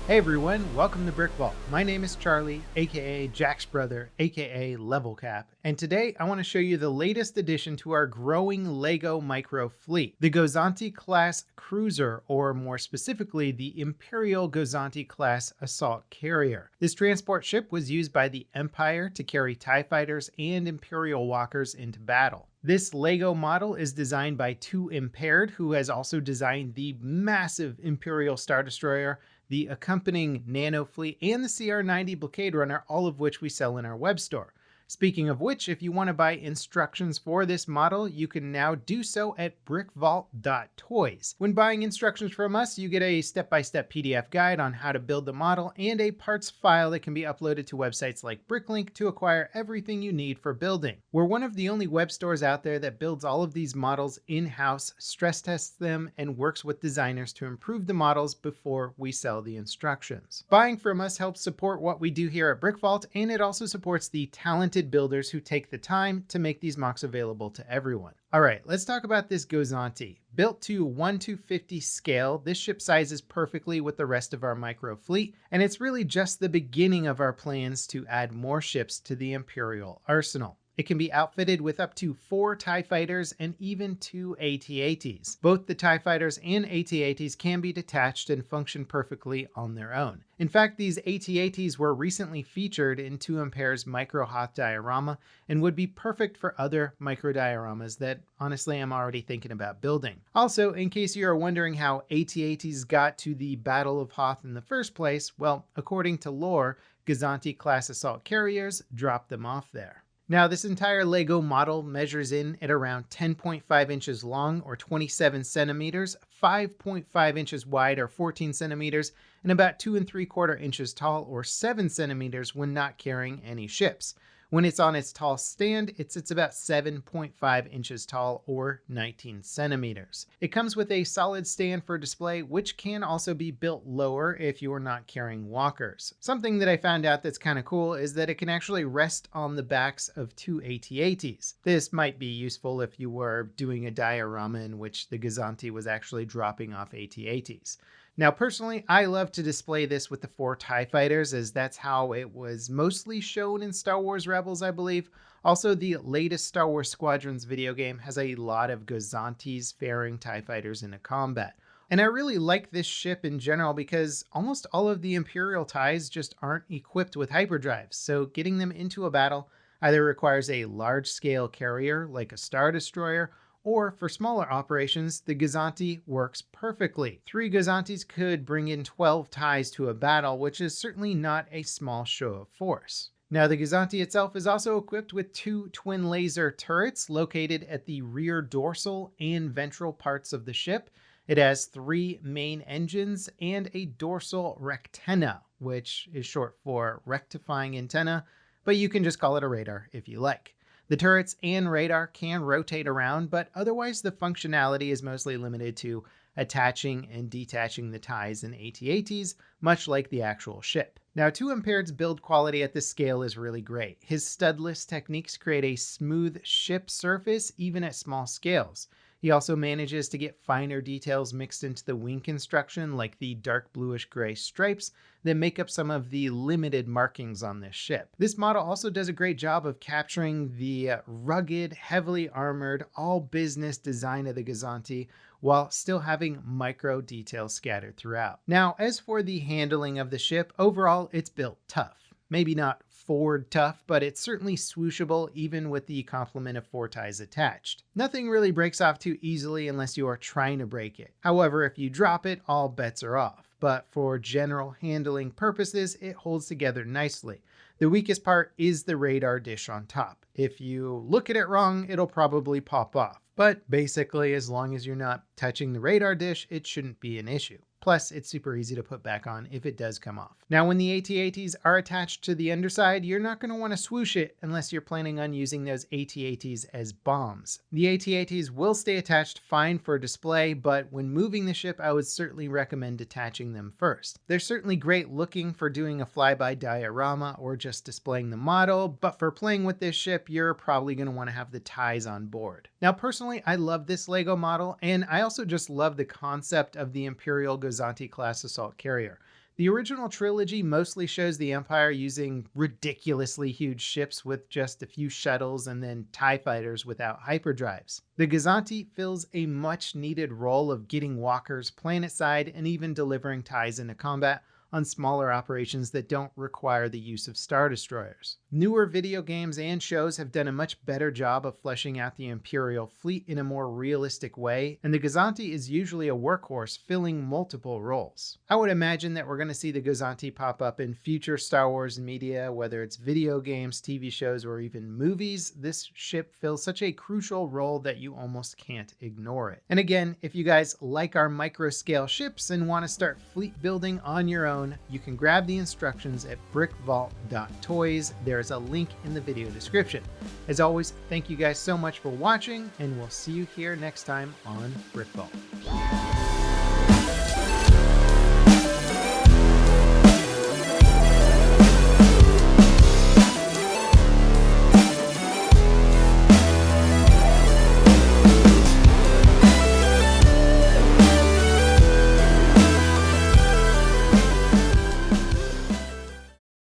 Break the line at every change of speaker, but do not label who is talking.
Hey everyone, welcome to BrickVault. My name is Charlie, aka Jack's brother, aka Level Cap, and today I want to show you the latest addition to our growing LEGO micro fleet, the Gozanti-class cruiser, or more specifically, the Imperial Gozanti-class assault carrier. This transport ship was used by the Empire to carry TIE fighters and Imperial walkers into battle. This LEGO model is designed by 2Impaired, who has also designed the massive Imperial Star Destroyer, the accompanying Nano Fleet, and the CR-90 Blockade Runner, all of which we sell in our web store. Speaking of which, if you want to buy instructions for this model, you can now do so at BrickVault.toys. When buying instructions from us, you get a step-by-step PDF guide on how to build the model and a parts file that can be uploaded to websites like Bricklink to acquire everything you need for building. We're one of the only web stores out there that builds all of these models in-house, stress tests them, and works with designers to improve the models before we sell the instructions. Buying from us helps support what we do here at BrickVault, and it also supports the talented builders who take the time to make these mocks available to everyone. All right, let's talk about this Gozanti. Built to 1:50 scale, this ship sizes perfectly with the rest of our micro fleet, and it's really just the beginning of our plans to add more ships to the Imperial arsenal. It can be outfitted with up to 4 TIE fighters and even 2 AT-ATs. Both the TIE fighters and AT-ATs can be detached and function perfectly on their own. In fact, these AT-ATs were recently featured in 2Impaired's Micro Hoth diorama and would be perfect for other micro dioramas that honestly I'm already thinking about building. Also, in case you are wondering how AT-ATs got to the Battle of Hoth in the first place, well, according to lore, Gozanti-class assault carriers dropped them off there. Now, this entire LEGO model measures in at around 10.5 inches long or 27 centimeters, 5.5 inches wide or 14 centimeters, and about 2 3/4 inches tall or 7 centimeters when not carrying any ships. When it's on its tall stand, it sits about 7.5 inches tall or 19 centimeters. It comes with a solid stand for display, which can also be built lower if you are not carrying walkers. Something that I found out that's kind of cool is that it can actually rest on the backs of 2 AT-ATs. This might be useful if you were doing a diorama in which the Gozanti was actually dropping off AT-ATs. Now, personally, I love to display this with the 4 TIE fighters, as that's how it was mostly shown in Star Wars Rebels, I believe. Also, the latest Star Wars Squadrons video game has a lot of Gozantis faring TIE fighters into combat. And I really like this ship in general because almost all of the Imperial TIEs just aren't equipped with hyperdrives, so getting them into a battle either requires a large-scale carrier like a Star Destroyer, or for smaller operations, the Gozanti works perfectly. 3 Gozantis could bring in 12 TIEs to a battle, which is certainly not a small show of force. Now, the Gozanti itself is also equipped with 2 twin laser turrets located at the rear dorsal and ventral parts of the ship. It has 3 main engines and a dorsal rectenna, which is short for rectifying antenna, but you can just call it a radar if you like. The turrets and radar can rotate around, but otherwise the functionality is mostly limited to attaching and detaching the TIEs and AT-ATs, much like the actual ship. Now, 2Impaired's build quality at this scale is really great. His studless techniques create a smooth ship surface even at small scales. He also manages to get finer details mixed into the wing construction, like the dark bluish gray stripes that make up some of the limited markings on this ship. This model also does a great job of capturing the rugged, heavily armored, all business design of the Gozanti while still having micro details scattered throughout. Now, as for the handling of the ship, overall it's built tough. Maybe not forward tough, but it's certainly swooshable even with the complement of 4 ties attached. Nothing really breaks off too easily unless you are trying to break it. However, if you drop it, all bets are off. But for general handling purposes, it holds together nicely. The weakest part is the radar dish on top. If you look at it wrong, it'll probably pop off. But basically, as long as you're not touching the radar dish, it shouldn't be an issue. Plus, it's super easy to put back on if it does come off. Now, when the AT-ATs are attached to the underside, you're not going to want to swoosh it unless you're planning on using those AT-ATs as bombs. The AT-ATs will stay attached fine for display, but when moving the ship, I would certainly recommend detaching them first. They're certainly great looking for doing a flyby diorama or just displaying the model, but for playing with this ship, you're probably going to want to have the ties on board. Now, personally, I love this LEGO model, and I also just love the concept of the Imperial Gozanti-class assault carrier. The original trilogy mostly shows the Empire using ridiculously huge ships with just a few shuttles and then TIE fighters without hyperdrives. The Gozanti fills a much needed role of getting walkers planetside and even delivering TIEs into combat on smaller operations that don't require the use of Star Destroyers. Newer video games and shows have done a much better job of fleshing out the Imperial fleet in a more realistic way, and the Gozanti is usually a workhorse filling multiple roles. I would imagine that we're going to see the Gozanti pop up in future Star Wars media, whether it's video games, TV shows, or even movies. This ship fills such a crucial role that you almost can't ignore it. And again, if you guys like our micro scale ships and want to start fleet building on your own, you can grab the instructions at BrickVault.toys. There's a link in the video description. As always, thank you guys so much for watching, and we'll see you here next time on BrickVault.